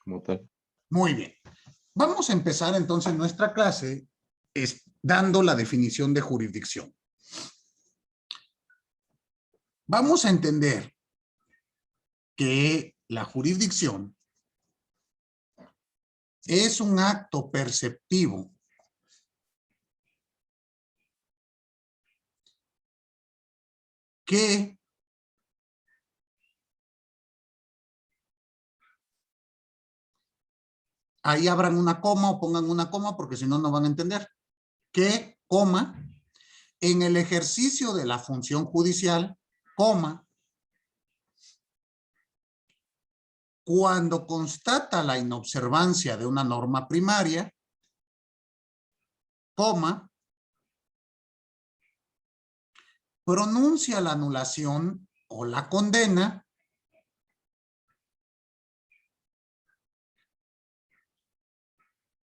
como tal. Muy bien. Vamos a empezar entonces nuestra clase dando la definición de jurisdicción. Vamos a entender que la jurisdicción es un acto perceptivo que ahí abran una coma o pongan una coma porque si no, no van a entender. Que, coma, en el ejercicio de la función judicial, coma, cuando constata la inobservancia de una norma primaria, coma, pronuncia la anulación o la condena,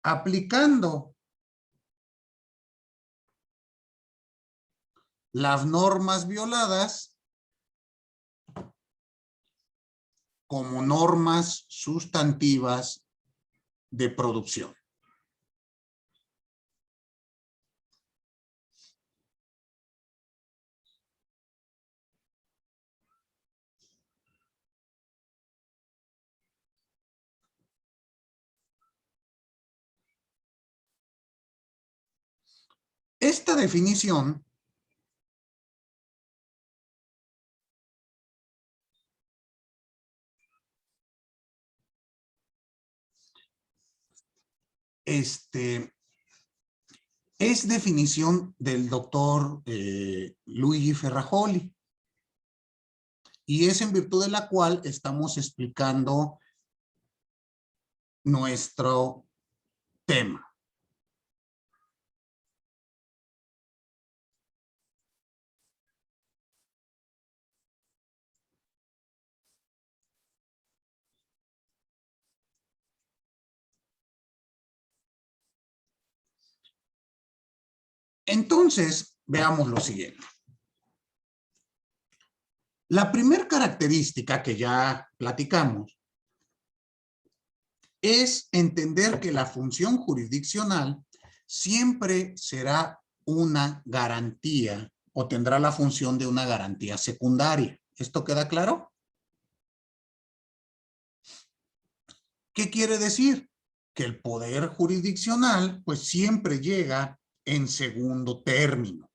aplicando las normas violadas como normas sustantivas de producción. Esta definición es definición del doctor Luigi Ferrajoli y es en virtud de la cual estamos explicando nuestro tema. Entonces, veamos lo siguiente. La primera característica que ya platicamos es entender que la función jurisdiccional siempre será una garantía o tendrá la función de una garantía secundaria. ¿Esto queda claro? ¿Qué quiere decir? Que el poder jurisdiccional pues siempre llega en segundo término.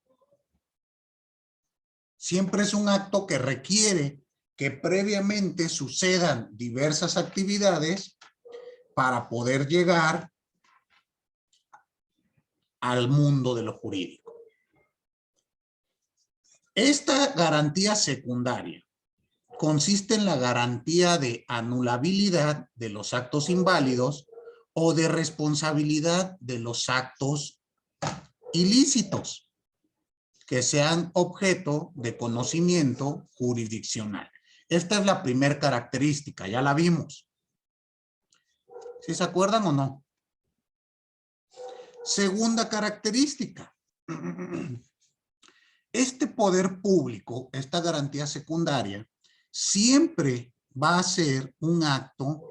Siempre es un acto que requiere que previamente sucedan diversas actividades para poder llegar al mundo de lo jurídico. Esta garantía secundaria consiste en la garantía de anulabilidad de los actos inválidos o de responsabilidad de los actos ilícitos que sean objeto de conocimiento jurisdiccional. Esta es la primera característica, ya la vimos. ¿Sí se acuerdan o no? Segunda característica. Este poder público, esta garantía secundaria, siempre va a ser un acto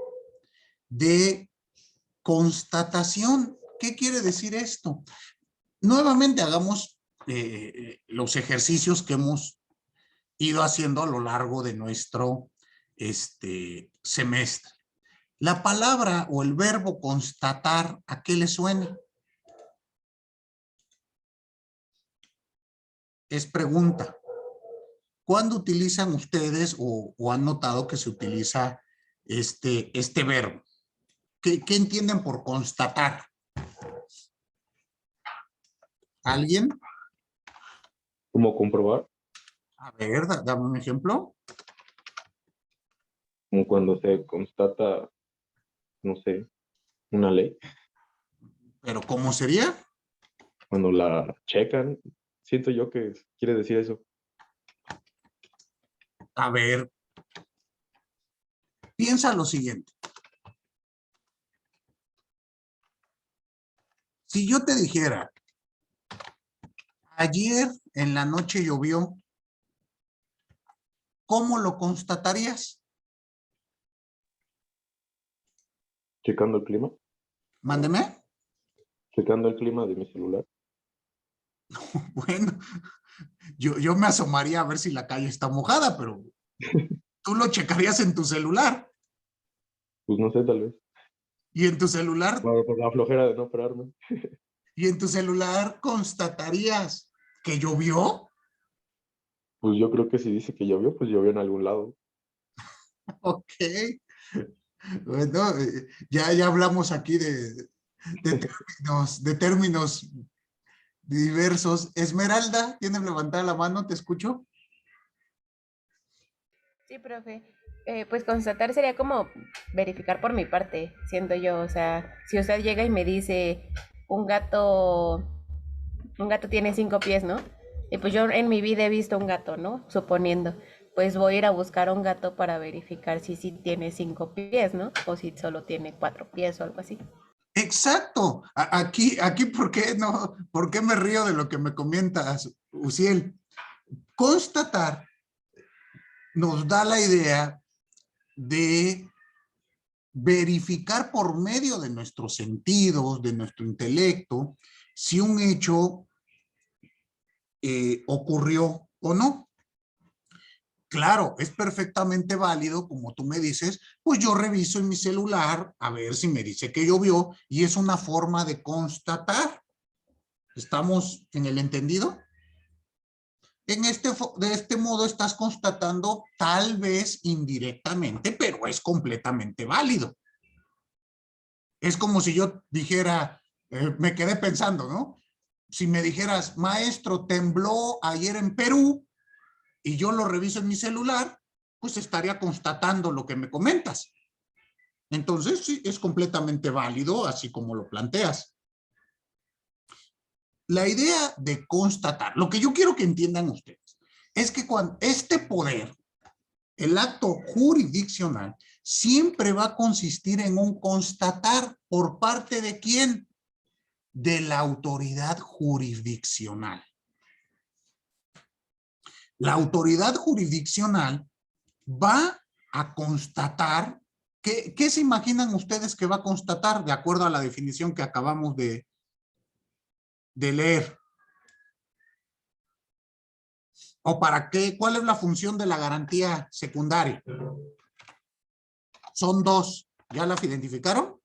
de constatación. ¿Qué quiere decir esto? Nuevamente hagamos los ejercicios que hemos ido haciendo a lo largo de nuestro semestre. La palabra o el verbo constatar, ¿a qué le suena? Es pregunta. ¿Cuándo utilizan ustedes o han notado que se utiliza este verbo? ¿Qué entienden por constatar? ¿Alguien? ¿Cómo comprobar? A ver, dame un ejemplo. Como cuando se constata, no sé, una ley. ¿Pero cómo sería? Cuando la checan, siento yo que quiere decir eso. A ver, piensa lo siguiente. Si yo te dijera, ayer en la noche llovió, ¿cómo lo constatarías? Checando el clima. Mándeme. Checando el clima de mi celular. Bueno, yo me asomaría a ver si la calle está mojada, pero tú lo checarías en tu celular. Pues no sé, tal vez. Y en tu celular, Bueno, por la flojera de no pararme. y en tu celular constatarías que llovió. Pues yo creo que si dice que llovió, pues llovió en algún lado. Ok. Bueno, ya hablamos aquí de términos diversos. Esmeralda, ¿tienes levantada la mano? ¿Te escucho? Sí, profe. Pues constatar sería como verificar por mi parte, siendo yo, o sea, si usted llega y me dice un gato, un gato tiene 5 pies, ¿no? Y pues yo en mi vida he visto un gato, ¿no? Suponiendo, pues voy a ir a buscar un gato para verificar si sí tiene 5 pies, ¿no? O si solo tiene 4 pies o algo así. Exacto. Aquí, ¿por qué no? ¿Por qué me río de lo que me comentas, Uciel? Constatar nos da la idea de verificar por medio de nuestros sentidos, de nuestro intelecto, si un hecho ocurrió o no. Claro, es perfectamente válido, como tú me dices, pues yo reviso en mi celular a ver si me dice que llovió y es una forma de constatar. ¿Estamos en el entendido? De este modo estás constatando tal vez indirectamente, pero es completamente válido. Es como si yo dijera, me quedé pensando, ¿no? Si me dijeras, maestro, tembló ayer en Perú y yo lo reviso en mi celular, pues estaría constatando lo que me comentas. Entonces, sí, es completamente válido, así como lo planteas. La idea de constatar, lo que yo quiero que entiendan ustedes, es que cuando este poder, el acto jurisdiccional, siempre va a consistir en un constatar por parte de quién, de la autoridad jurisdiccional. La autoridad jurisdiccional va a constatar, ¿qué se imaginan ustedes que va a constatar de acuerdo a la definición que acabamos de leer? ¿O para qué? ¿Cuál es la función de la garantía secundaria? Son dos. ¿Ya las identificaron?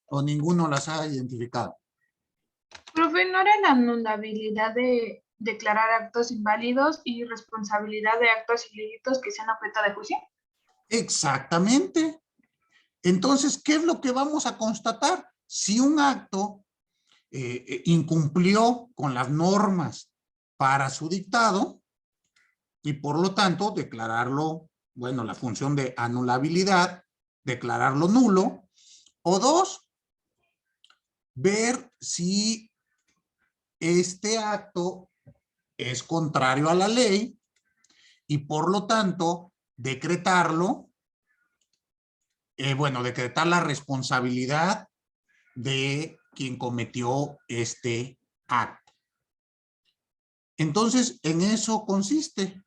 ¿O ninguno las ha identificado? Profe, ¿no era la anulabilidad de declarar actos inválidos y responsabilidad de actos ilícitos que sean objeto de juicio? Exactamente. Entonces, ¿qué es lo que vamos a constatar? Si un acto incumplió con las normas para su dictado y por lo tanto declararlo, bueno, la función de anulabilidad, declararlo nulo, o dos, ver si este acto es contrario a la ley y por lo tanto decretarlo, bueno, decretar la responsabilidad de quien cometió este acto. Entonces, en eso consiste.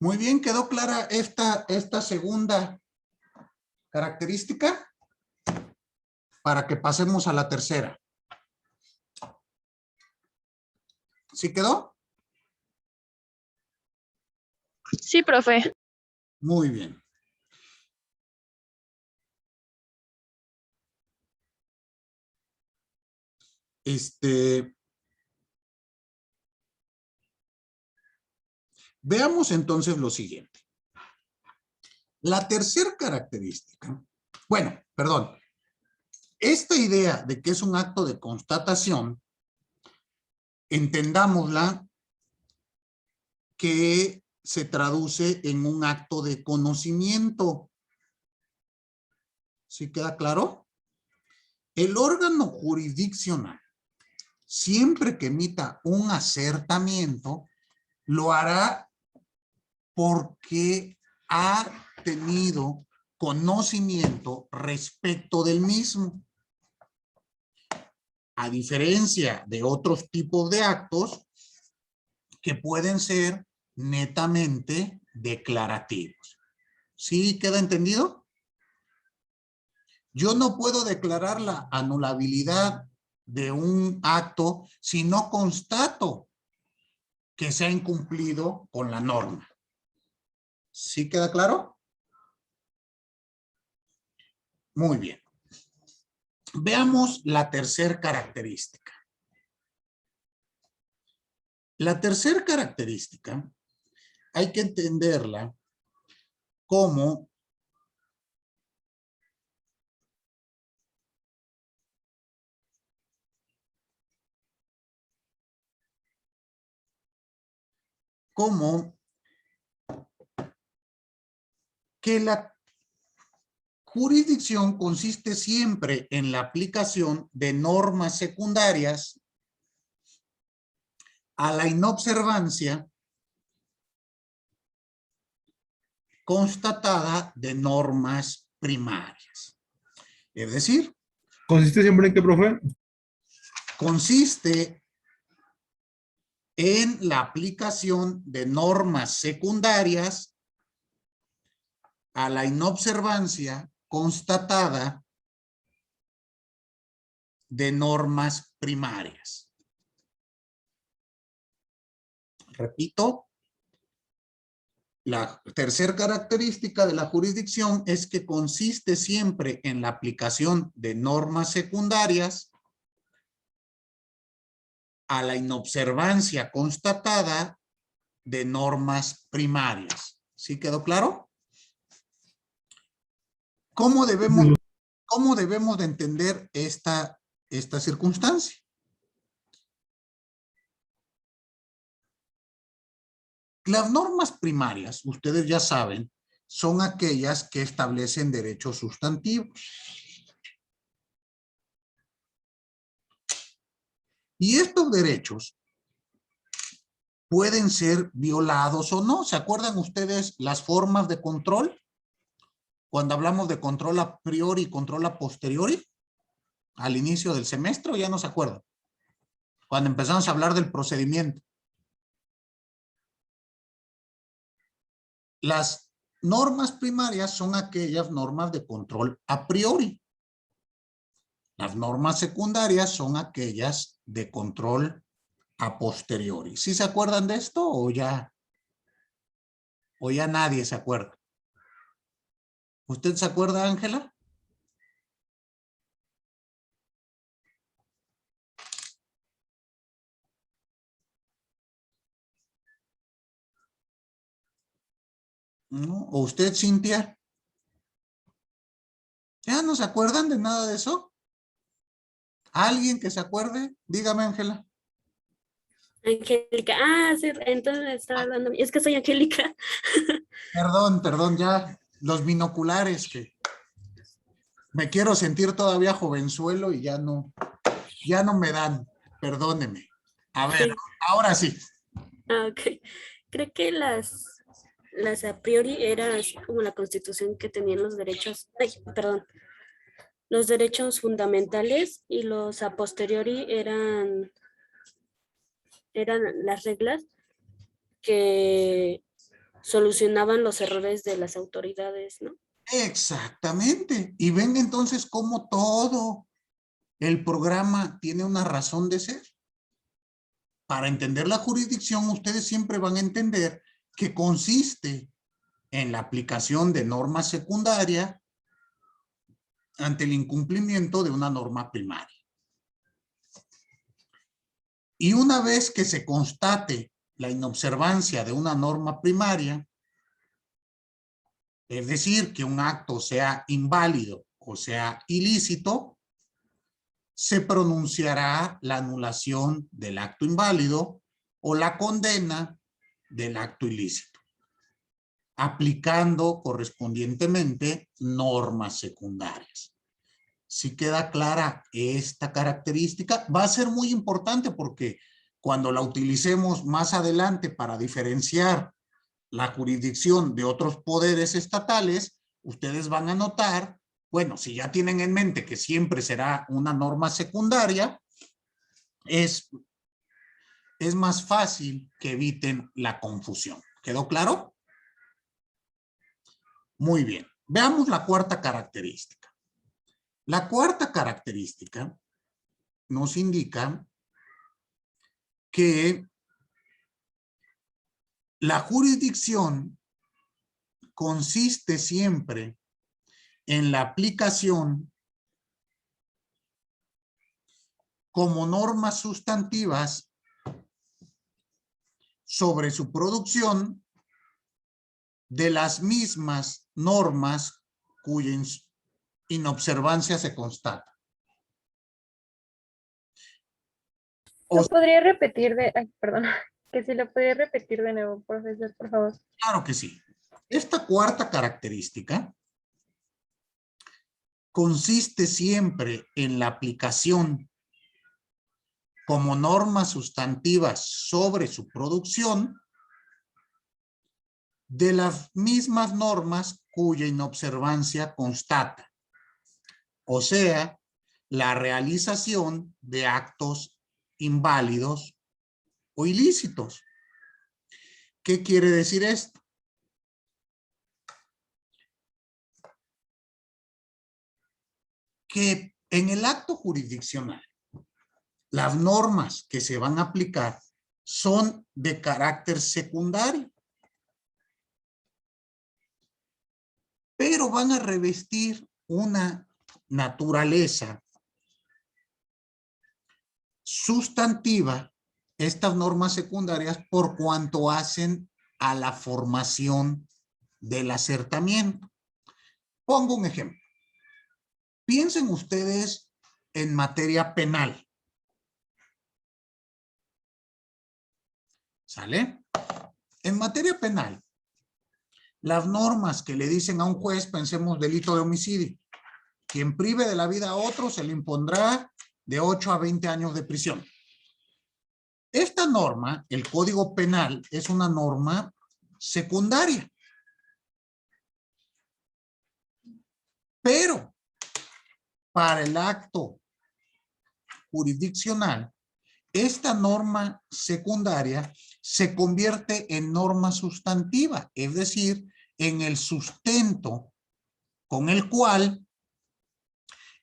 Muy bien, ¿quedó clara esta segunda característica? Para que pasemos a la tercera. ¿Sí quedó? Sí, profe. Muy bien. Veamos entonces lo siguiente. La tercera característica, bueno, perdón, esta idea de que es un acto de constatación, entendámosla que se traduce en un acto de conocimiento. ¿Sí queda claro? El órgano jurisdiccional, siempre que emita un acertamiento, lo hará porque ha tenido conocimiento respecto del mismo. A diferencia de otros tipos de actos que pueden ser netamente declarativos. ¿Sí queda entendido? Yo no puedo declarar la anulabilidad de un acto si no constato que se ha incumplido con la norma. ¿Sí queda claro? Muy bien. Veamos la tercera característica. La tercera característica hay que entenderla como que la jurisdicción consiste siempre en la aplicación de normas secundarias a la inobservancia constatada de normas primarias. Es decir, ¿Consiste siempre en qué, profe? consiste en la aplicación de normas secundarias a la inobservancia constatada de normas primarias. Repito, la tercera característica de la jurisdicción es que consiste siempre en la aplicación de normas secundarias a la inobservancia constatada de normas primarias. ¿Sí quedó claro? ¿Cómo debemos de entender esta circunstancia? Las normas primarias, ustedes ya saben, son aquellas que establecen derechos sustantivos. Y estos derechos pueden ser violados o no. ¿Se acuerdan ustedes las formas de control? Cuando hablamos de control a priori y control a posteriori, al inicio del semestre, ¿o ya no se acuerdan? Cuando empezamos a hablar del procedimiento. Las normas primarias son aquellas normas de control a priori. Las normas secundarias son aquellas de control a posteriori. ¿Sí se acuerdan de esto o ya nadie se acuerda? ¿Usted se acuerda, Ángela? ¿No? ¿O usted, Cintia? ¿Ya no se acuerdan de nada de eso? ¿Alguien que se acuerde? Dígame, Ángela. Angélica, sí, entonces estaba hablando, es que soy Angélica. Perdón, ya los binoculares que me quiero sentir todavía jovenzuelo y ya no me dan, perdóneme. A ver, Sí. ahora sí. Ok. Creo que las a priori era así como la constitución que tenían los derechos, los derechos fundamentales, y los a posteriori eran las reglas que solucionaban los errores de las autoridades, ¿no? Exactamente. Y ven entonces cómo todo el programa tiene una razón de ser. Para entender la jurisdicción, ustedes siempre van a entender que consiste en la aplicación de normas secundarias ante el incumplimiento de una norma primaria. Y una vez que se constate la inobservancia de una norma primaria, es decir, que un acto sea inválido o sea ilícito, se pronunciará la anulación del acto inválido o la condena del acto ilícito. aplicando correspondientemente normas secundarias. Si queda clara esta característica, va a ser muy importante porque cuando la utilicemos más adelante para diferenciar la jurisdicción de otros poderes estatales, ustedes van a notar, bueno, si ya tienen en mente que siempre será una norma secundaria, es más fácil que eviten la confusión. ¿Quedó claro? Muy bien. Veamos la cuarta característica. La cuarta característica nos indica que la jurisdicción consiste siempre en la aplicación como normas sustantivas sobre su producción de las mismas normas cuya inobservancia se constata. ¿Lo podría repetir perdón, que si lo podría repetir de nuevo, profesor, por favor? Claro que sí. Esta cuarta característica consiste siempre en la aplicación como normas sustantivas sobre su producción de las mismas normas cuya inobservancia constata, o sea, la realización de actos inválidos o ilícitos. ¿Qué quiere decir esto? Que en el acto jurisdiccional, las normas que se van a aplicar son de carácter secundario, pero van a revestir una naturaleza sustantiva, estas normas secundarias, por cuanto hacen a la formación del acertamiento. Pongo un ejemplo. Piensen ustedes en materia penal. ¿Sale? En materia penal, las normas que le dicen a un juez, pensemos delito de homicidio. Quien prive de la vida a otro se le impondrá de 8 a 20 años de prisión. Esta norma, el Código Penal, es una norma secundaria. Pero para el acto jurisdiccional, esta norma secundaria se convierte en norma sustantiva, es decir, en el sustento con el cual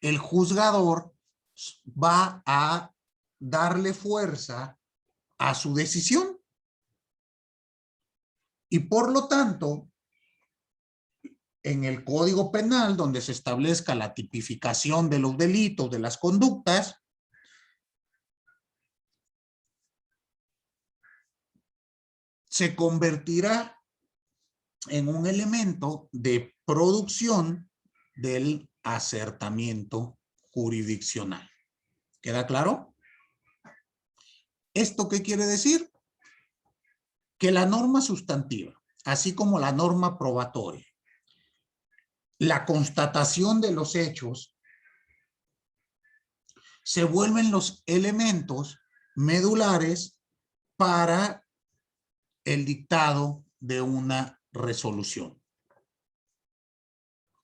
el juzgador va a darle fuerza a su decisión. Y por lo tanto, en el Código Penal, donde se establezca la tipificación de los delitos, de las conductas, se convertirá en un elemento de producción del acertamiento jurisdiccional. ¿Queda claro? ¿Esto qué quiere decir? Que la norma sustantiva, así como la norma probatoria, la constatación de los hechos, se vuelven los elementos medulares para el dictado de una resolución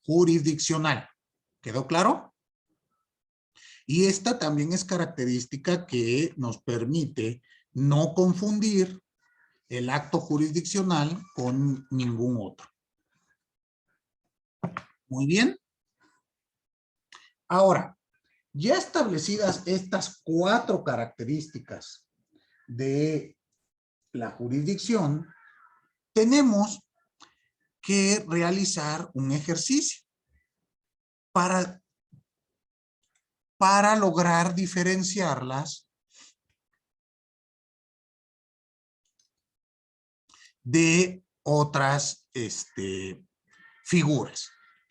jurisdiccional. ¿Quedó claro? Y esta también es característica que nos permite no confundir el acto jurisdiccional con ningún otro. Muy bien. Ahora, ya establecidas estas 4 características de la jurisdicción, tenemos que realizar un ejercicio para lograr diferenciarlas de otras figuras.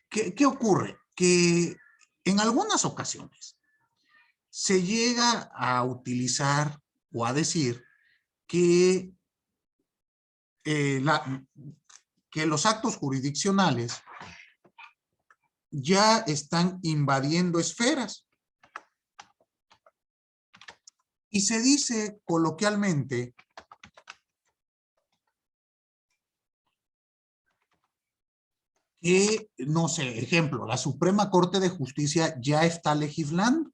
¿Qué ocurre? Que en algunas ocasiones se llega a utilizar o a decir que que los actos jurisdiccionales ya están invadiendo esferas. Y se dice coloquialmente que, no sé, ejemplo, la Suprema Corte de Justicia ya está legislando.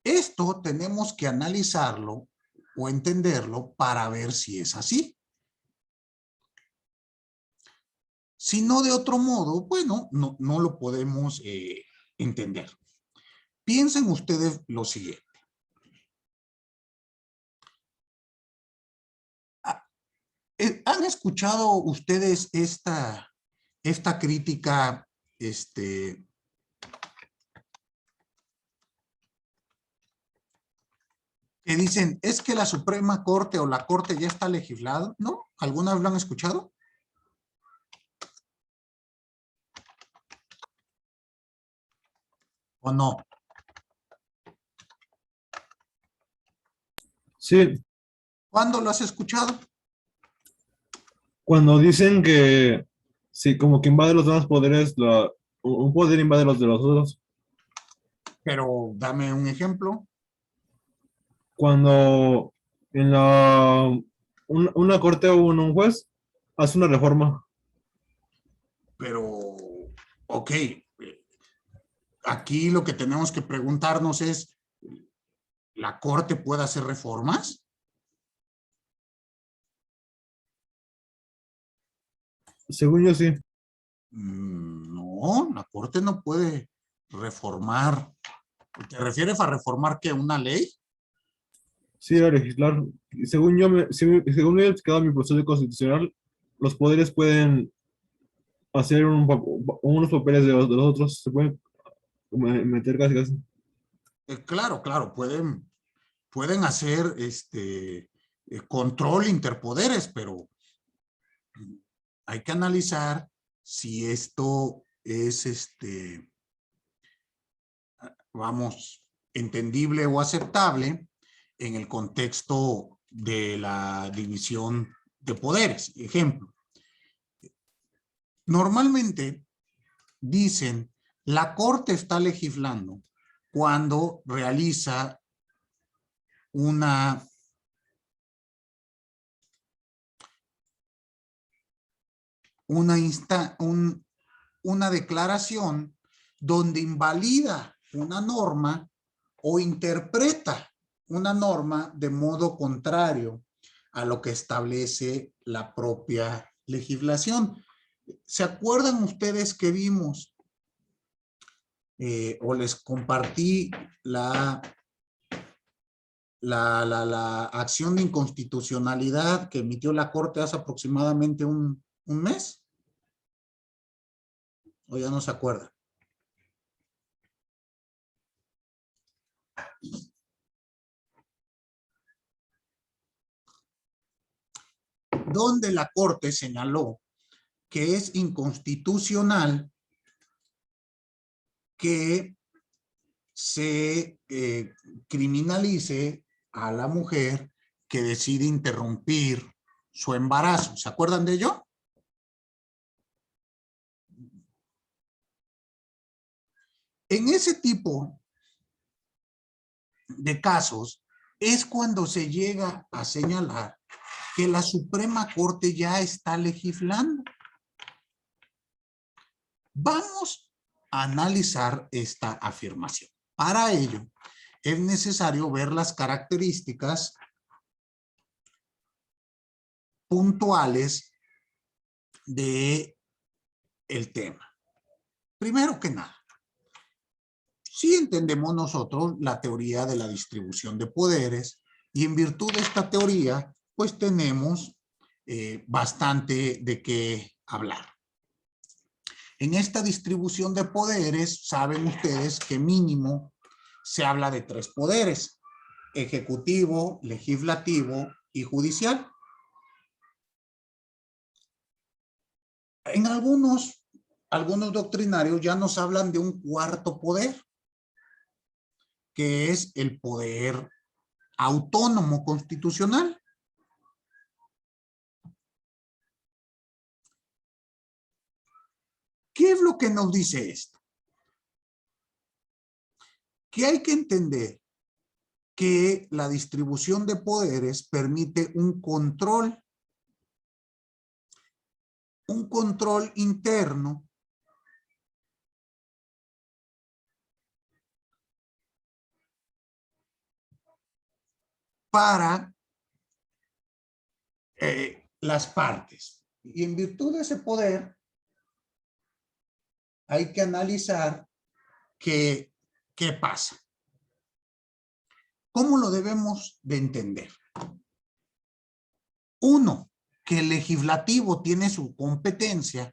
Esto tenemos que analizarlo o entenderlo para ver si es así. Si no, de otro modo, bueno, no lo podemos entender. Piensen ustedes lo siguiente. ¿Han escuchado ustedes esta crítica, que dicen, es que la Suprema Corte o la Corte ya está legislada? ¿No? ¿Alguna vez lo han escuchado? ¿O no? Sí, ¿Cuándo lo has escuchado? cuando dicen que sí, como que invade los demás poderes, un poder invade los de los otros. Pero dame un ejemplo. Cuando en una corte o un juez hace una reforma. Pero, ok, aquí lo que tenemos que preguntarnos es, ¿la Corte puede hacer reformas? Según yo, sí. No, la Corte no puede reformar. ¿Te refieres a reformar qué? ¿Una ley? Sí, a legislar. Y según yo, según me he explicado mi proceso constitucional, los poderes pueden hacer unos papeles de los otros, se pueden meter casi casi. Claro, pueden hacer control interpoderes, pero hay que analizar si esto es, vamos, entendible o aceptable en el contexto de la división de poderes. Ejemplo, normalmente dicen, la Corte está legislando cuando realiza una declaración donde invalida una norma o interpreta una norma de modo contrario a lo que establece la propia legislación. ¿Se acuerdan ustedes que vimos o les compartí la acción de inconstitucionalidad que emitió la Corte hace aproximadamente un mes? ¿O ya no se acuerda? Donde la Corte señaló que es inconstitucional que se criminalice a la mujer que decide interrumpir su embarazo. ¿Se acuerdan de ello? En ese tipo de casos es cuando se llega a señalar que la Suprema Corte ya está legislando. Vamos a analizar esta afirmación. Para ello, es necesario ver las características puntuales de el tema. Primero que nada, si entendemos nosotros la teoría de la distribución de poderes, y en virtud de esta teoría, pues tenemos bastante de qué hablar. En esta distribución de poderes, saben ustedes que mínimo se habla de 3 poderes: ejecutivo, legislativo y judicial. En algunos doctrinarios ya nos hablan de un 4º poder, que es el poder autónomo constitucional. ¿Qué es lo que nos dice esto? Que hay que entender que la distribución de poderes permite un control interno para las partes. Y en virtud de ese poder, hay que analizar qué pasa. ¿Cómo lo debemos de entender? Uno, que el legislativo tiene su competencia,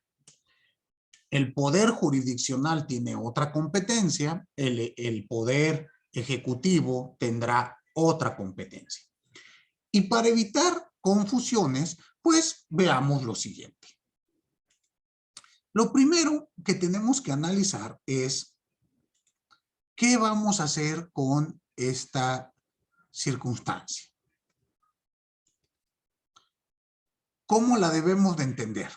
el poder jurisdiccional tiene otra competencia, el poder ejecutivo tendrá otra competencia. Y para evitar confusiones, pues veamos lo siguiente. Lo primero que tenemos que analizar es qué vamos a hacer con esta circunstancia. ¿Cómo la debemos de entender?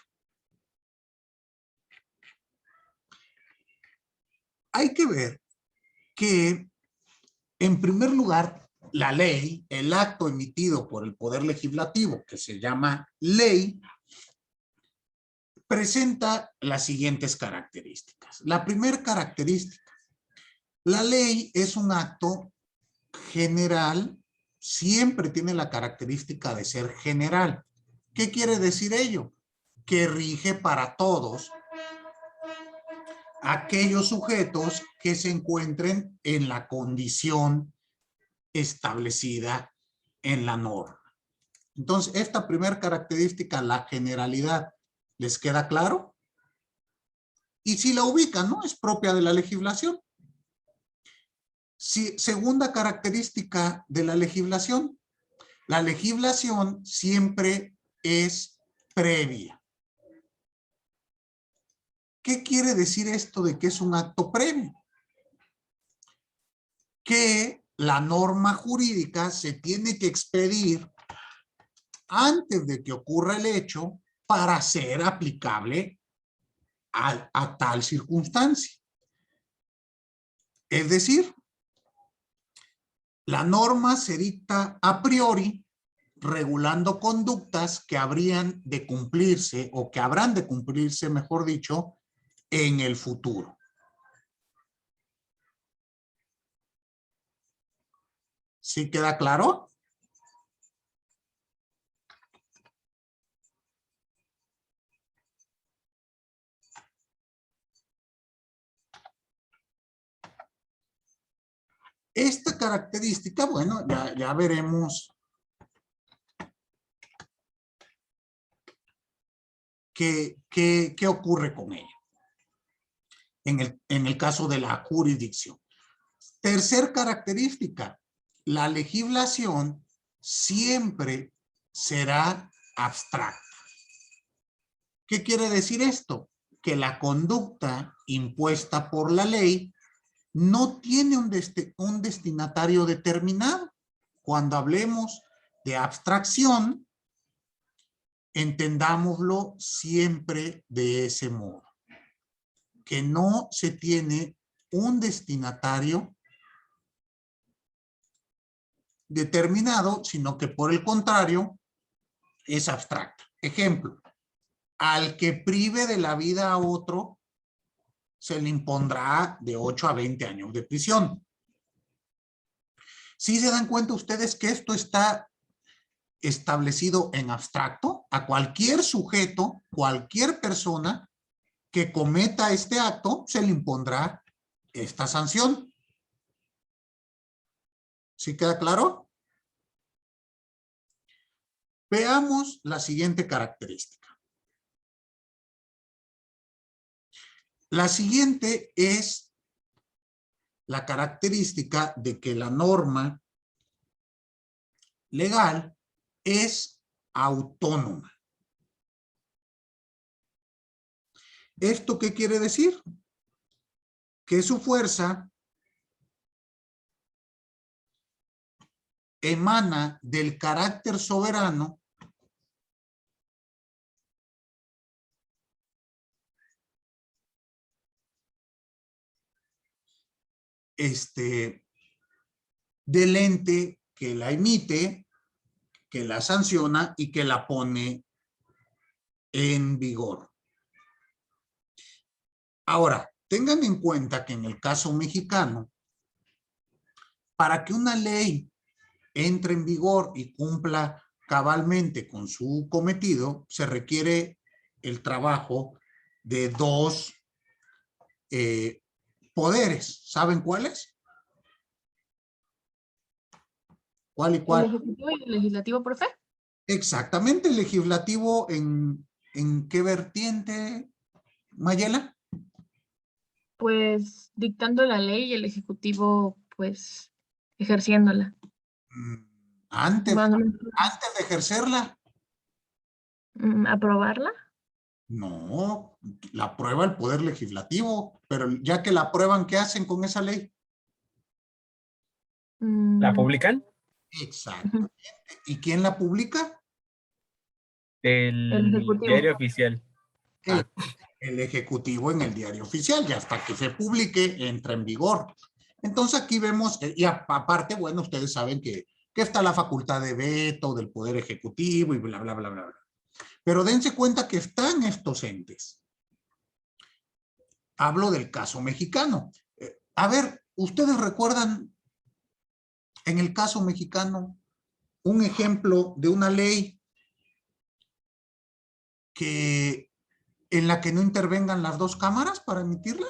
Hay que ver que, en primer lugar, la ley, el acto emitido por el Poder Legislativo, que se llama ley, presenta las siguientes características. La primera característica, la ley es un acto general, siempre tiene la característica de ser general. ¿Qué quiere decir ello? Que rige para todos aquellos sujetos que se encuentren en la condición establecida en la norma. Entonces, esta primera característica, la generalidad, ¿les queda claro? Y si la ubican, ¿no? Es propia de la legislación. Segunda característica de la legislación siempre es previa. ¿Qué quiere decir esto de que es un acto previo? Que la norma jurídica se tiene que expedir antes de que ocurra el hecho para ser aplicable a tal circunstancia. Es decir, la norma se dicta a priori regulando conductas que habrían de cumplirse o que habrán de cumplirse, mejor dicho, en el futuro. ¿Sí queda claro? Esta característica, bueno, ya veremos qué ocurre con ella en el caso de la jurisdicción. Tercer característica, la legislación siempre será abstracta. ¿Qué quiere decir esto? Que la conducta impuesta por la ley no tiene un destinatario determinado. Cuando hablemos de abstracción, entendámoslo siempre de ese modo. Que no se tiene un destinatario determinado, sino que por el contrario es abstracta. Ejemplo, al que prive de la vida a otro, se le impondrá de 8 a 20 años de prisión. ¿Sí se dan cuenta ustedes que esto está establecido en abstracto? A cualquier sujeto, cualquier persona que cometa este acto, se le impondrá esta sanción. ¿Sí queda claro? Veamos la siguiente característica. La siguiente es la característica de que la norma legal es autónoma. ¿Esto qué quiere decir? Que su fuerza emana del carácter soberano del ente que la emite, que la sanciona y que la pone en vigor. Ahora, tengan en cuenta que en el caso mexicano, para que una ley entre en vigor y cumpla cabalmente con su cometido, se requiere el trabajo de dos poderes. ¿Saben cuáles? ¿Cuál y ¿El cuál? ejecutivo y el legislativo, profe? Exactamente, el legislativo ¿en qué vertiente, Mayela? Pues dictando la ley y el ejecutivo, pues, ejerciéndola. Antes, Bueno, antes de ejercerla. ¿aprobarla? No, la aprueba el Poder Legislativo, pero ya que la aprueban, ¿qué hacen con esa ley? ¿La publican? Exactamente. ¿Y quién la publica? El El ejecutivo. diario oficial. El, el Ejecutivo en el Diario Oficial, y hasta que se publique, entra en vigor. Entonces aquí vemos, y aparte, bueno, ustedes saben que está la facultad de veto del Poder Ejecutivo y bla, bla, bla, bla, bla. Pero dense cuenta que están estos entes. Hablo del caso mexicano. A ver, ¿ustedes recuerdan en el caso mexicano un ejemplo de una ley en la que no intervengan las dos cámaras para emitirla?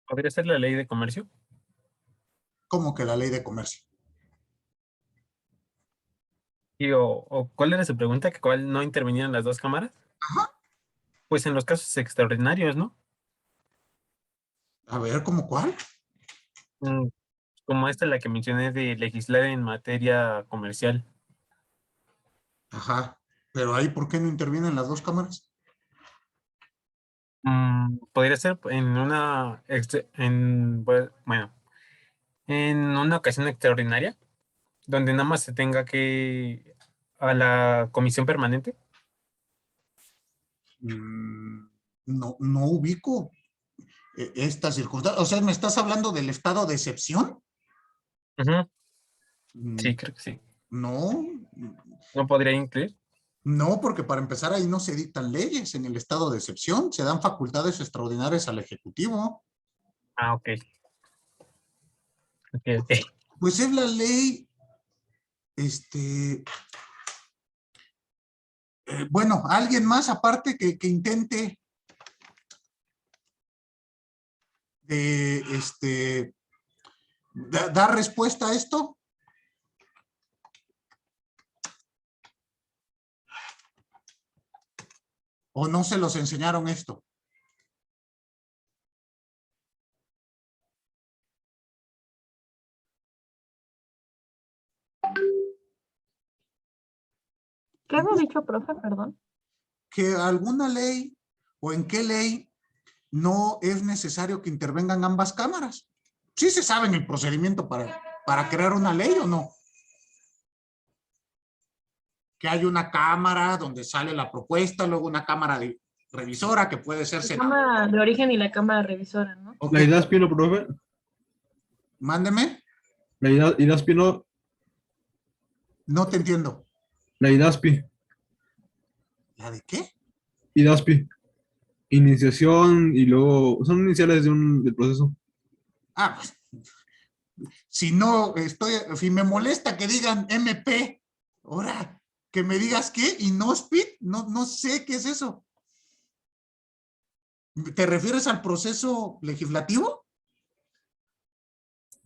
¿Podría ser la ley de comercio? ¿Cómo que la ley de comercio? Y, o ¿cuál era su pregunta? ¿Que cuál no intervenían las dos cámaras? Ajá. Pues en los casos extraordinarios, ¿no? A ver, ¿cómo cuál? Mm, Como esta la que mencioné de legislar en materia comercial. Ajá. Pero ahí, ¿por qué no intervienen las dos cámaras? Podría ser en una, bueno, en una ocasión extraordinaria, donde nada más se tenga que a la comisión permanente. No, no ubico esta circunstancia. O sea, ¿me estás hablando del estado de excepción? Ujú, Mm, sí, creo que sí. No, ¿No podría incluir? no, porque para empezar ahí no se dictan leyes en el estado de excepción, se dan facultades extraordinarias al Ejecutivo. Ah, ok. Ok. Pues es la ley, bueno, alguien más aparte que intente dar respuesta a esto. ¿O no se los enseñaron esto? ¿Qué había dicho, profe? Perdón. Que alguna ley o en qué ley no es necesario que intervengan ambas cámaras. ¿Sí se sabe el procedimiento para crear una ley o no? Que hay una cámara donde sale la propuesta, luego una cámara revisora que puede ser La senador. cámara de origen y la cámara revisora, ¿no? Ok, La IDASPI, ¿no, profe? mándeme, La IDASPI, no. no te entiendo. La IDASPI. ¿La de qué? IDASPI. Iniciación y luego son iniciales del proceso. Ah, pues, si no si me molesta que digan MP, ahora que me digas qué, INOSPID, no sé qué es eso. ¿Te refieres al proceso legislativo?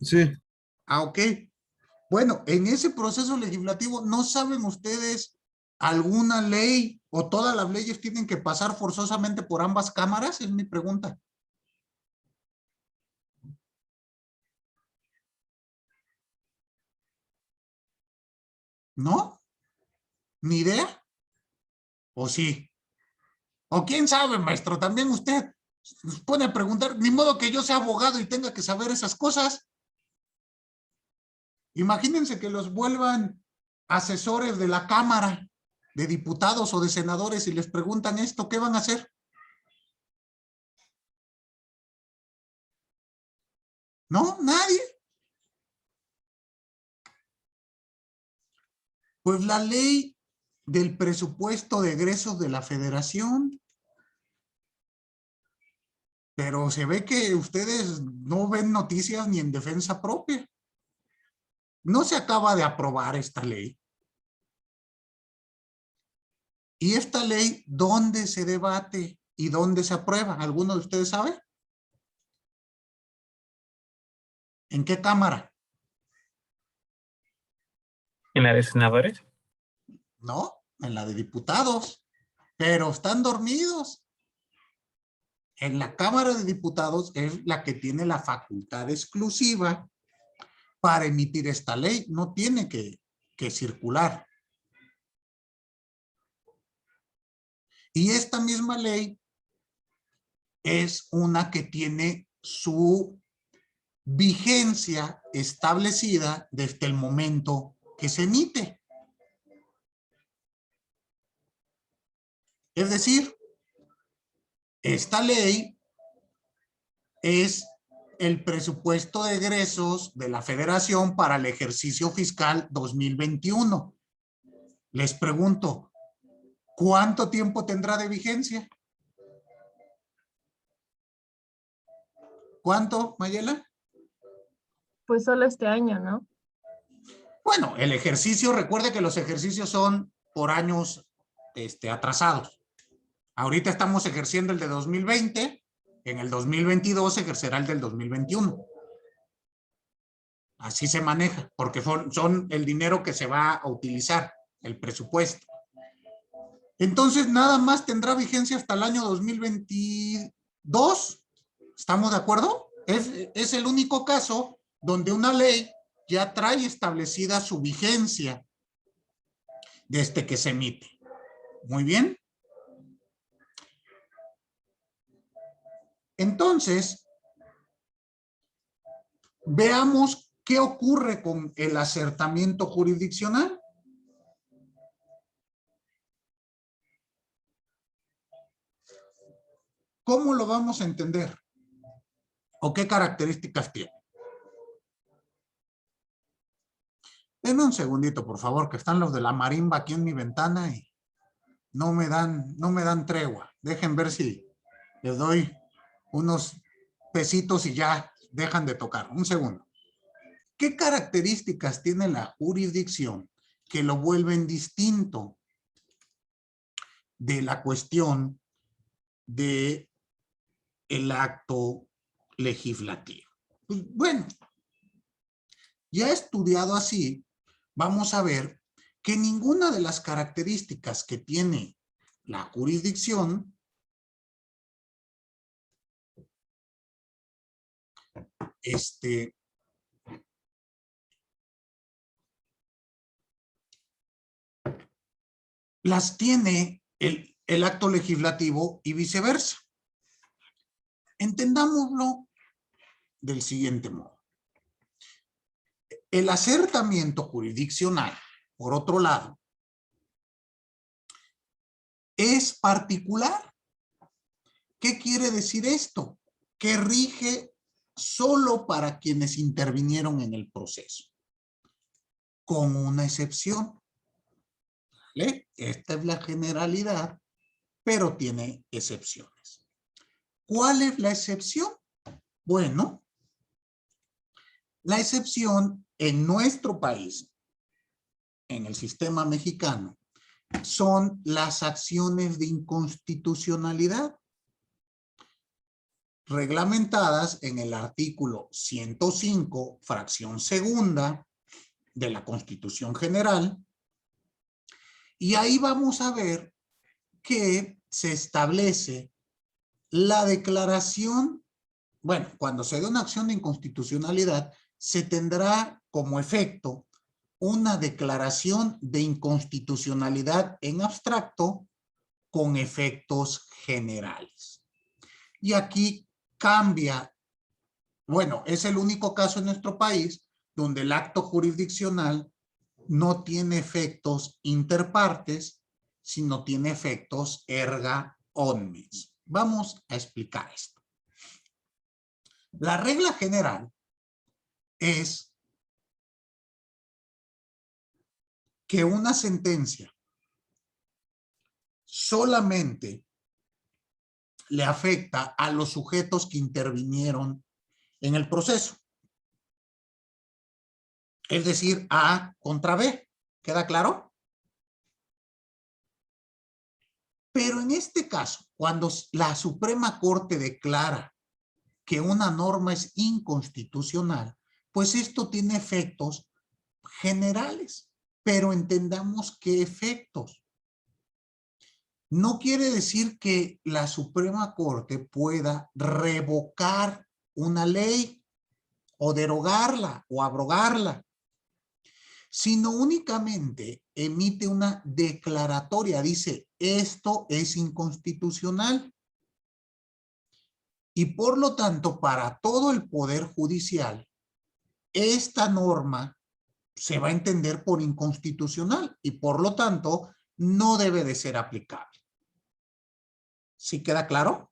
Sí. Ah, ok. Bueno, en ese proceso legislativo, ¿no saben ustedes alguna ley o todas las leyes tienen que pasar forzosamente por ambas cámaras? Es mi pregunta. ¿No? ¿Ni idea? ¿O sí? ¿O quién sabe, maestro? También usted nos pone a preguntar, ni modo que yo sea abogado y tenga que saber esas cosas. Imagínense que los vuelvan asesores de la Cámara de Diputados o de Senadores y les preguntan esto, ¿qué van a hacer? ¿No? ¿Nadie? Pues la ley del presupuesto de egresos de la Federación. Pero se ve que ustedes no ven noticias ni en defensa propia. No se acaba de aprobar esta ley. ¿Y esta ley dónde se debate y dónde se aprueba? ¿Alguno de ustedes sabe? ¿En qué cámara? ¿En la de senadores? No, en la de diputados. Pero están dormidos. En la Cámara de Diputados es la que tiene la facultad exclusiva para emitir esta ley. No tiene que circular. Y esta misma ley es una que tiene su vigencia establecida desde el momento que se emite. Es decir, esta ley es el presupuesto de egresos de la Federación para el ejercicio fiscal 2021. Les pregunto, ¿cuánto tiempo tendrá de vigencia? ¿Cuánto, Mayela? Pues solo este año, ¿no? Bueno, el ejercicio, recuerde que los ejercicios son por años atrasados. Ahorita estamos ejerciendo el de 2020, en el 2022 ejercerá el del 2021. Así se maneja, porque son el dinero que se va a utilizar, el presupuesto. Entonces, nada más tendrá vigencia hasta el año 2022. ¿Estamos de acuerdo? Es el único caso donde una ley ya trae establecida su vigencia desde que se emite. Muy bien. Entonces, veamos qué ocurre con el acertamiento jurisdiccional. ¿Cómo lo vamos a entender? ¿O qué características tiene? Denme un segundito, por favor, que están los de la marimba aquí en mi ventana y no me dan tregua. Dejen ver si les doy unos pesitos y ya dejan de tocar. Un segundo. ¿Qué características tiene la jurisdicción que lo vuelven distinto de la cuestión de el acto legislativo? Pues, bueno, ya estudiado así, vamos a ver que ninguna de las características que tiene la jurisdicción las tiene el acto legislativo y viceversa. Entendámoslo del siguiente modo. El acertamiento jurisdiccional, por otro lado, es particular. ¿Qué quiere decir esto? Que rige solo para quienes intervinieron en el proceso, con una excepción. ¿Vale? Esta es la generalidad, pero tiene excepciones. ¿Cuál es la excepción? Bueno, la excepción en nuestro país, en el sistema mexicano, son las acciones de inconstitucionalidad reglamentadas en el artículo 105, fracción segunda de la Constitución General. Y ahí vamos a ver que se establece la declaración. Bueno, cuando se dé una acción de inconstitucionalidad, se tendrá como efecto una declaración de inconstitucionalidad en abstracto con efectos generales. Y aquí cambia, bueno, es el único caso en nuestro país donde el acto jurisdiccional no tiene efectos interpartes, sino tiene efectos erga omnes. Vamos a explicar esto. La regla general es que una sentencia solamente le afecta a los sujetos que intervinieron en el proceso. Es decir, A contra B. ¿Queda claro? Pero en este caso, cuando la Suprema Corte declara que una norma es inconstitucional, pues esto tiene efectos generales, pero entendamos qué efectos. No quiere decir que la Suprema Corte pueda revocar una ley o derogarla o abrogarla, sino únicamente emite una declaratoria, dice, esto es inconstitucional. Y por lo tanto, para todo el Poder Judicial, esta norma se va a entender por inconstitucional y por lo tanto no debe de ser aplicable. ¿Sí queda claro?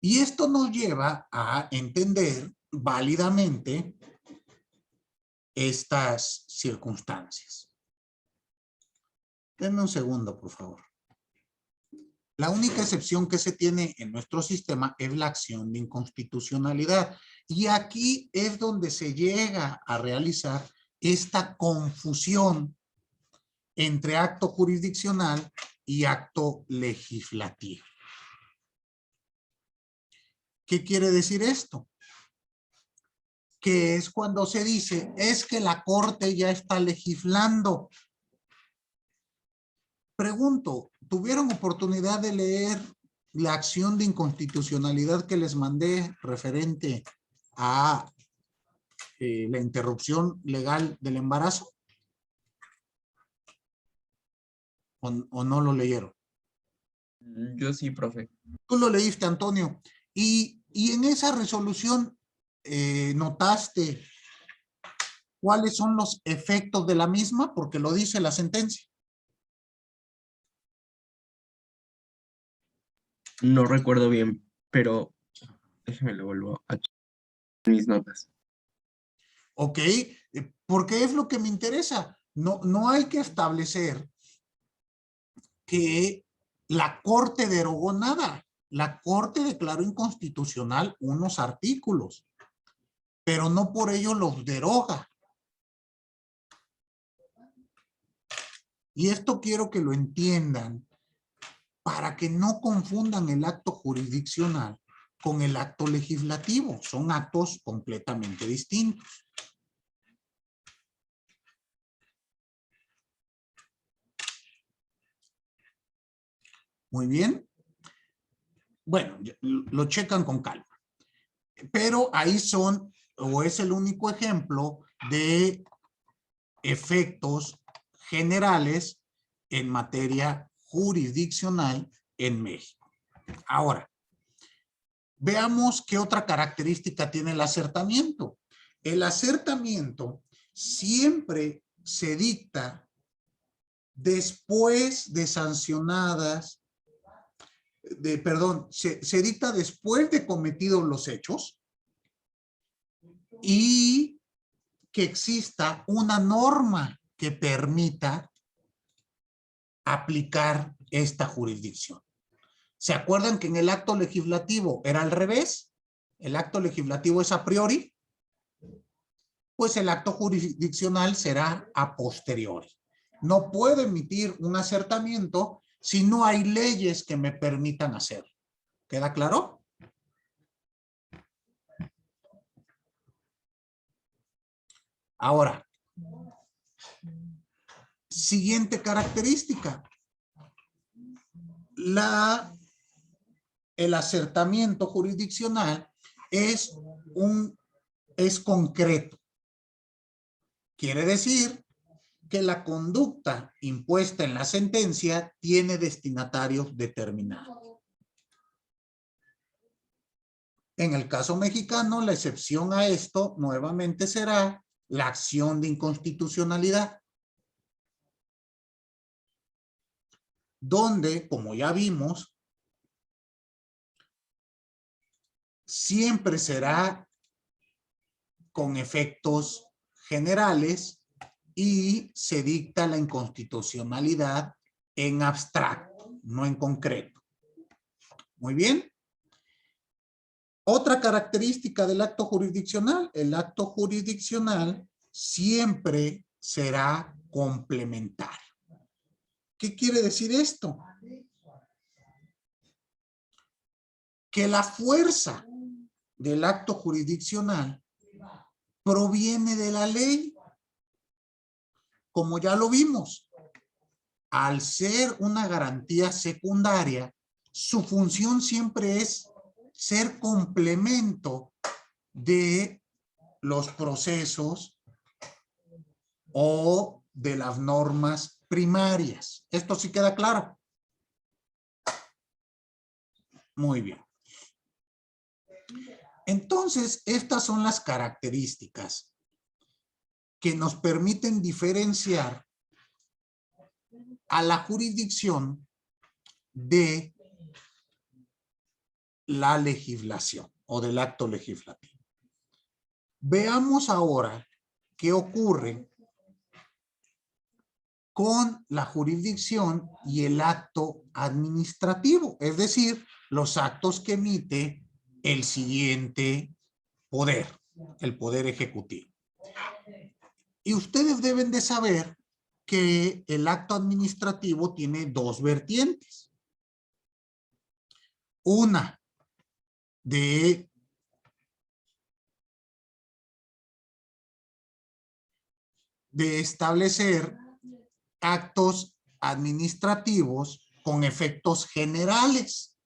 Y esto nos lleva a entender válidamente estas circunstancias. Denme un segundo, por favor. La única excepción que se tiene en nuestro sistema es la acción de inconstitucionalidad. Y aquí es donde se llega a realizar esta confusión entre acto jurisdiccional y acto legislativo. ¿Qué quiere decir esto? Que es cuando se dice, es que la Corte ya está legislando. Pregunto, ¿tuvieron oportunidad de leer la acción de inconstitucionalidad que les mandé referente a la interrupción legal del embarazo? ¿O no lo leyeron? Yo sí, profe. Tú lo leíste, Antonio. Y en esa resolución notaste cuáles son los efectos de la misma, porque lo dice la sentencia. No recuerdo bien, pero déjeme lo vuelvo a mis notas. Ok, porque es lo que me interesa. No hay que establecer que la Corte derogó nada. La Corte declaró inconstitucional unos artículos, pero no por ello los deroga. Y esto quiero que lo entiendan para que no confundan el acto jurisdiccional con el acto legislativo. Son actos completamente distintos. Muy bien. Bueno, lo checan con calma. Pero ahí son, o es el único ejemplo de efectos generales en materia jurisdiccional en México. Ahora, veamos qué otra característica tiene el acertamiento. El acertamiento siempre se dicta después de sancionadas, se dicta después de cometidos los hechos y que exista una norma que permita aplicar esta jurisdicción. ¿Se acuerdan que en el acto legislativo era al revés? El acto legislativo es a priori, pues el acto jurisdiccional será a posteriori. No puedo emitir un acertamiento si no hay leyes que me permitan hacerlo. ¿Queda claro? Ahora, siguiente característica. El acertamiento jurisdiccional es concreto. Quiere decir que la conducta impuesta en la sentencia tiene destinatarios determinados. En el caso mexicano, la excepción a esto nuevamente será la acción de inconstitucionalidad, donde, como ya vimos, siempre será con efectos generales y se dicta la inconstitucionalidad en abstracto, no en concreto. Muy bien. Otra característica del acto jurisdiccional, el acto jurisdiccional siempre será complementario. ¿Qué quiere decir esto? Que la fuerza del acto jurisdiccional proviene de la ley. Como ya lo vimos, al ser una garantía secundaria, su función siempre es ser complemento de los procesos o de las normas primarias. ¿Esto sí queda claro? Muy bien. Entonces, estas son las características que nos permiten diferenciar a la jurisdicción de la legislación o del acto legislativo. Veamos ahora qué ocurre con la jurisdicción y el acto administrativo, es decir, los actos que emite el siguiente poder, el poder ejecutivo. Y ustedes deben de saber que el acto administrativo tiene dos vertientes. Una de establecer actos administrativos con efectos generales.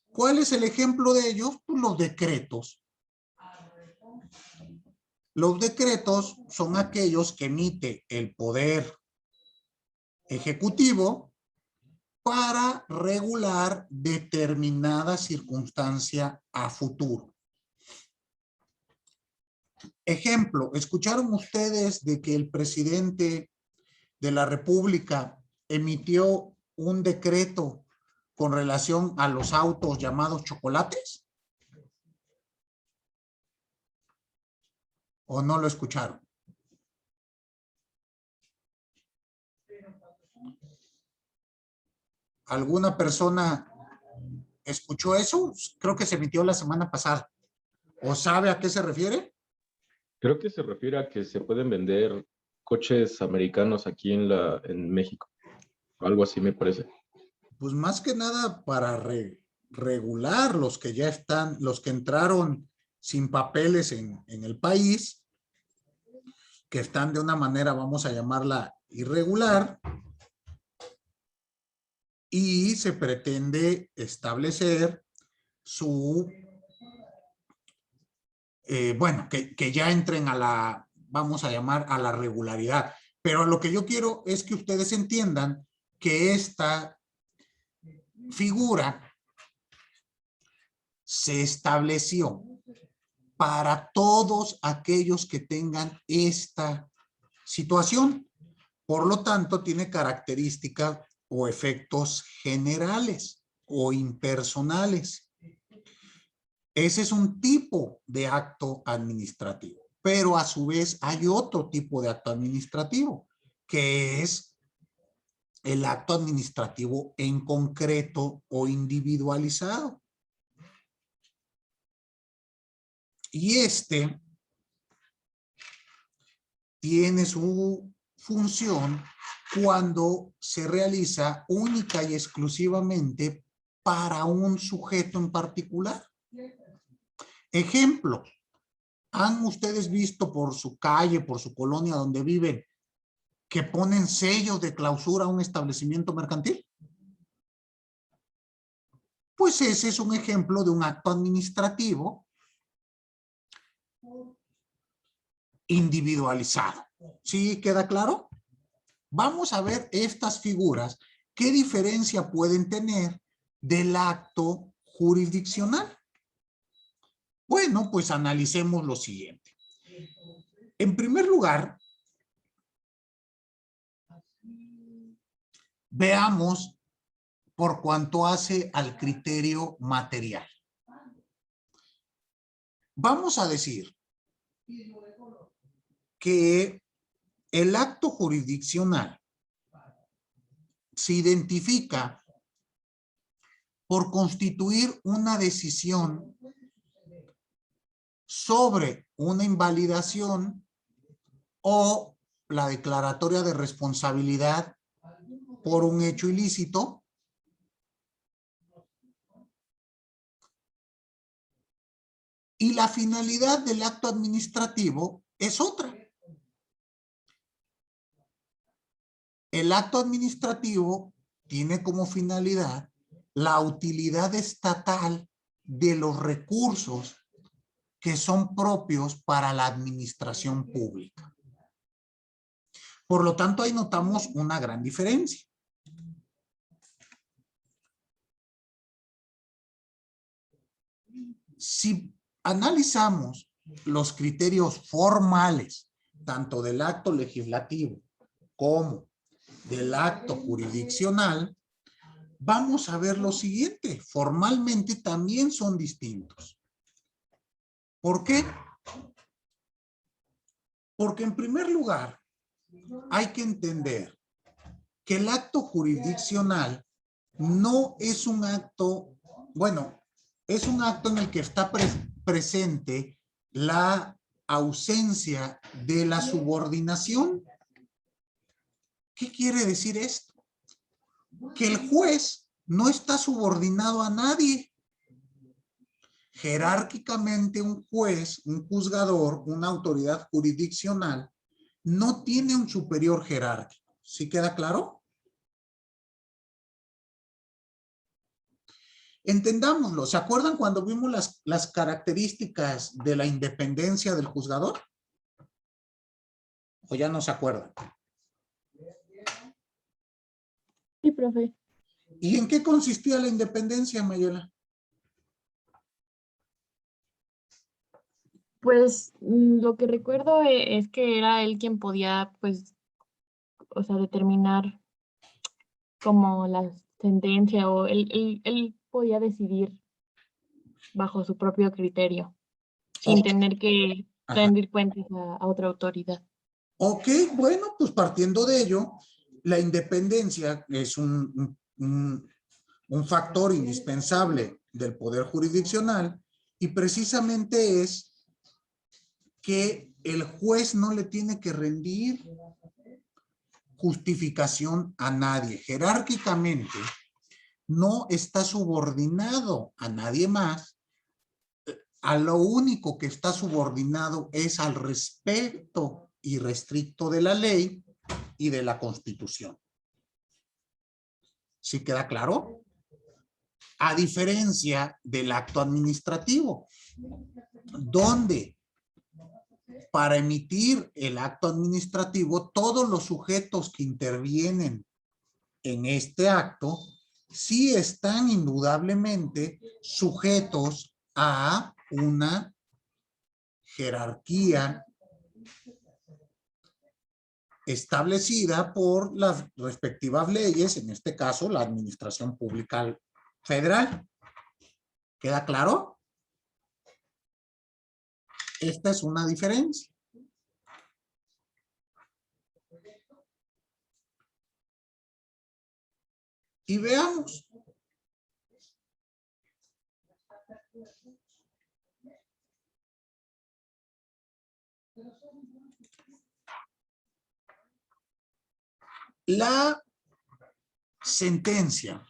¿Cuál es el ejemplo de ellos? Pues los decretos. Los decretos son aquellos que emite el poder ejecutivo para regular determinada circunstancia a futuro. Ejemplo, ¿escucharon ustedes de que el presidente de la República emitió un decreto con relación a los autos llamados chocolates? ¿O no lo escucharon? ¿Alguna persona escuchó eso? Creo que se emitió la semana pasada. ¿O sabe a qué se refiere? Creo que se refiere a que se pueden vender coches americanos aquí en México. Algo así me parece. Pues más que nada para regular los que ya están, los que entraron sin papeles en el país, que están de una manera, vamos a llamarla irregular, y se pretende establecer su, bueno, que ya entren a la, vamos a llamar a la regularidad. Pero lo que yo quiero es que ustedes entiendan que esta figura se estableció para todos aquellos que tengan esta situación. Por lo tanto, tiene características o efectos generales o impersonales. Ese es un tipo de acto administrativo. Pero a su vez hay otro tipo de acto administrativo, que es el acto administrativo en concreto o individualizado. Y este tiene su función cuando se realiza única y exclusivamente para un sujeto en particular. Ejemplo, ¿han ustedes visto por su calle, por su colonia donde viven, que ponen sellos de clausura a un establecimiento mercantil? Pues ese es un ejemplo de un acto administrativo individualizado. ¿Sí queda claro? Vamos a ver estas figuras, ¿qué diferencia pueden tener del acto jurisdiccional? Bueno, pues analicemos lo siguiente. En primer lugar, veamos por cuanto hace al criterio material. Vamos a decir que el acto jurisdiccional se identifica por constituir una decisión sobre una invalidación o la declaratoria de responsabilidad por un hecho ilícito, y la finalidad del acto administrativo es otra. El acto administrativo tiene como finalidad la utilidad estatal de los recursos que son propios para la administración pública. Por lo tanto, ahí notamos una gran diferencia. Si analizamos los criterios formales, tanto del acto legislativo como del acto jurisdiccional, vamos a ver lo siguiente. Formalmente también son distintos. ¿Por qué? Porque en primer lugar, hay que entender que el acto jurisdiccional no es un acto, bueno, es un acto en el que está presente la ausencia de la subordinación. ¿Qué quiere decir esto? Que el juez no está subordinado a nadie. Jerárquicamente un juez, un juzgador, una autoridad jurisdiccional, no tiene un superior jerárquico. ¿Sí queda claro? Entendámoslo. ¿Se acuerdan cuando vimos las características de la independencia del juzgador? ¿O ya no se acuerdan? Sí, profe. ¿Y en qué consistía la independencia, Mayela? Pues lo que recuerdo es que era él quien podía, pues, o sea, determinar como la sentencia o él podía decidir bajo su propio criterio, sin Ok. tener que Ajá. rendir cuentas a otra autoridad. Ok, bueno, pues partiendo de ello, la independencia es un factor indispensable del poder jurisdiccional y precisamente es que el juez no le tiene que rendir justificación a nadie. Jerárquicamente no está subordinado a nadie más. A lo único que está subordinado es al respeto irrestricto de la ley y de la Constitución. ¿Sí queda claro? A diferencia del acto administrativo, donde para emitir el acto administrativo, todos los sujetos que intervienen en este acto sí están indudablemente sujetos a una jerarquía establecida por las respectivas leyes, en este caso la Administración Pública Federal. ¿Queda claro? Esta es una diferencia. Y veamos. La sentencia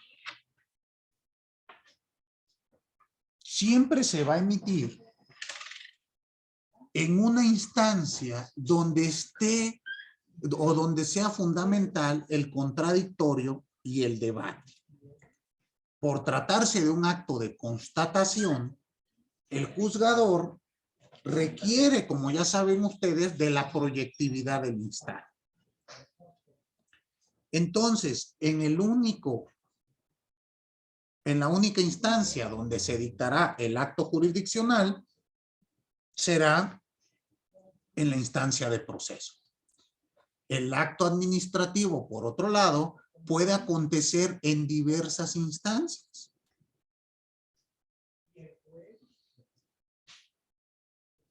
siempre se va a emitir en una instancia donde esté o donde sea fundamental el contradictorio y el debate. Por tratarse de un acto de constatación, el juzgador requiere, como ya saben ustedes, de la proyectividad del instante. Entonces, en la única instancia donde se dictará el acto jurisdiccional será en la instancia de proceso. El acto administrativo, por otro lado, puede acontecer en diversas instancias.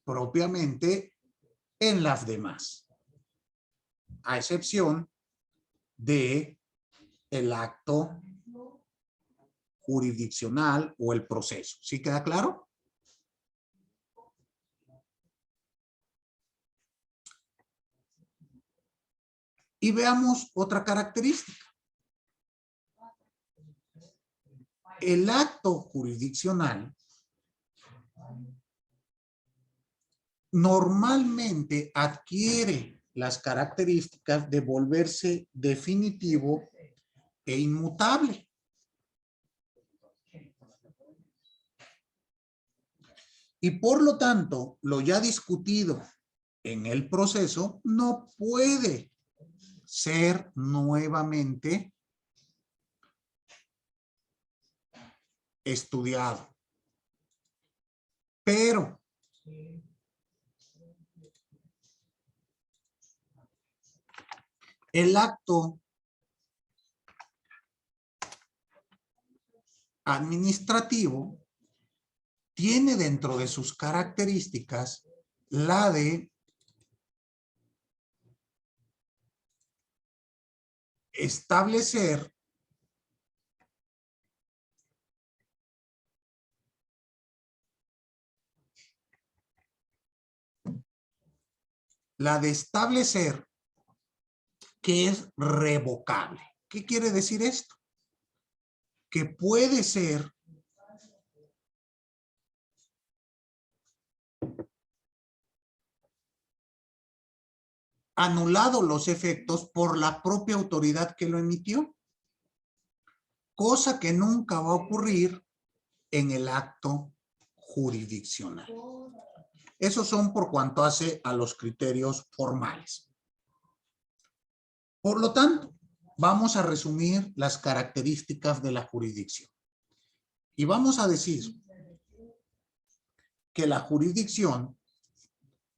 Propiamente en las demás, a excepción de el acto jurisdiccional o el proceso. ¿Sí queda claro? Y veamos otra característica. El acto jurisdiccional normalmente adquiere las características de volverse definitivo e inmutable. Y por lo tanto, lo ya discutido en el proceso no puede ser nuevamente estudiado. Pero el acto administrativo tiene dentro de sus características la de establecer que es revocable. ¿Qué quiere decir esto? Que puede ser anulado los efectos por la propia autoridad que lo emitió, cosa que nunca va a ocurrir en el acto jurisdiccional. Esos son por cuanto hace a los criterios formales. Por lo tanto, vamos a resumir las características de la jurisdicción. Y vamos a decir que la jurisdicción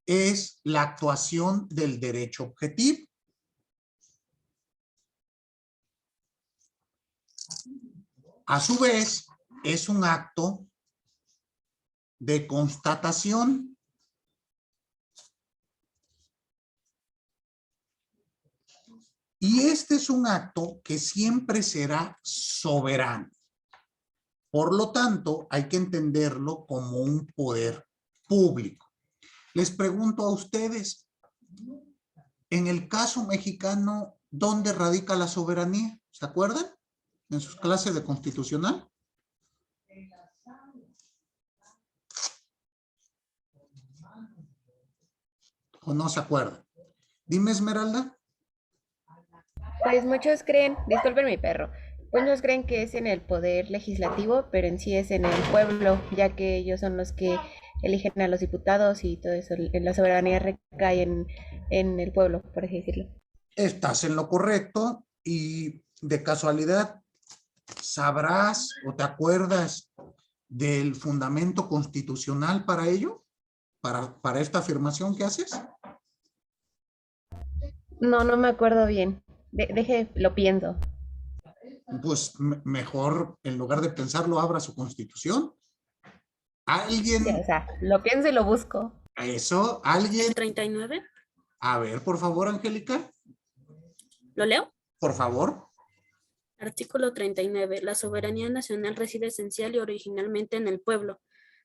es la actuación del derecho objetivo. A su vez, es un acto de constatación. Y este es un acto que siempre será soberano. Por lo tanto, hay que entenderlo como un poder público. Les pregunto a ustedes, en el caso mexicano, ¿dónde radica la soberanía? ¿Se acuerdan? En sus clases de constitucional. ¿O no se acuerdan? Dime, Esmeralda. Pues muchos creen, disculpen mi perro, muchos creen que es en el poder legislativo, pero en sí es en el pueblo, ya que ellos son los que eligen a los diputados y todo eso, la soberanía recae en el pueblo, por así decirlo. Estás en lo correcto y de casualidad, ¿sabrás o te acuerdas del fundamento constitucional para ello? ¿Para esta afirmación que haces? No, no me acuerdo bien. Lo pienso. Pues mejor, en lugar de pensarlo, abra su constitución. ¿Alguien? Sí, o sea, lo pienso y lo busco. Eso, ¿alguien? 39. A ver, por favor, Angélica. ¿Lo leo? Por favor. Artículo 39. La soberanía nacional reside esencial y originalmente en el pueblo.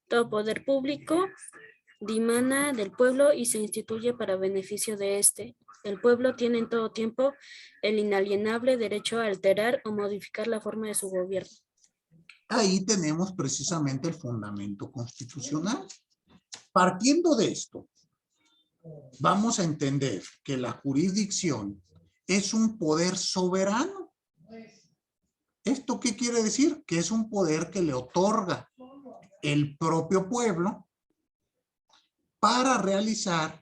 Todo poder público dimana del pueblo y se instituye para beneficio de éste. El pueblo tiene en todo tiempo el inalienable derecho a alterar o modificar la forma de su gobierno. Ahí tenemos precisamente el fundamento constitucional. Partiendo de esto, vamos a entender que la jurisdicción es un poder soberano. ¿Esto qué quiere decir? Que es un poder que le otorga el propio pueblo para realizar,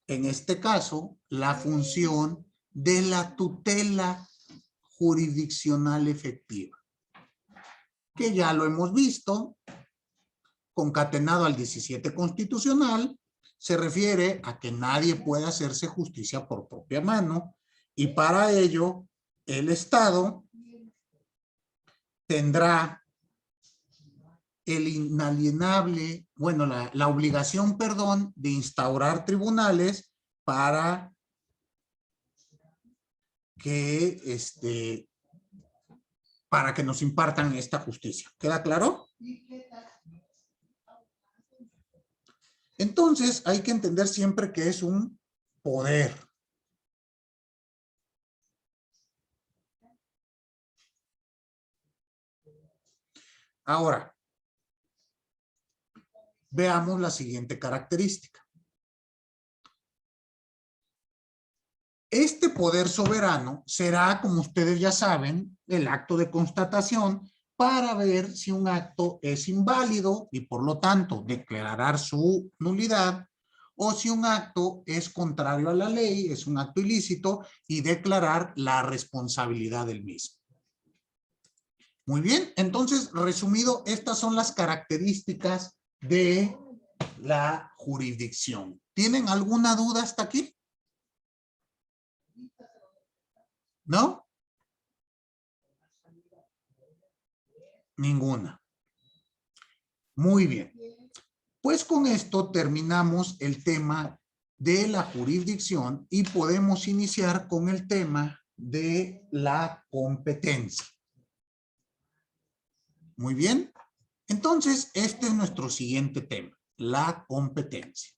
en este caso, la función de la tutela jurisdiccional efectiva, que ya lo hemos visto, concatenado al 17 constitucional, se refiere a que nadie puede hacerse justicia por propia mano y para ello el Estado tendrá el inalienable, bueno, la obligación, perdón, de instaurar tribunales para que, nos impartan esta justicia. ¿Queda claro? Entonces, hay que entender siempre que es un poder. Ahora, veamos la siguiente característica. Este poder soberano será, como ustedes ya saben, el acto de constatación para ver si un acto es inválido y por lo tanto declarar su nulidad, o si un acto es contrario a la ley, es un acto ilícito, y declarar la responsabilidad del mismo. Muy bien, entonces, resumido, estas son las características de la jurisdicción. ¿Tienen alguna duda hasta aquí? ¿No? Ninguna. Muy bien. Pues con esto terminamos el tema de la jurisdicción y podemos iniciar con el tema de la competencia. Muy bien. Entonces, este es nuestro siguiente tema, la competencia.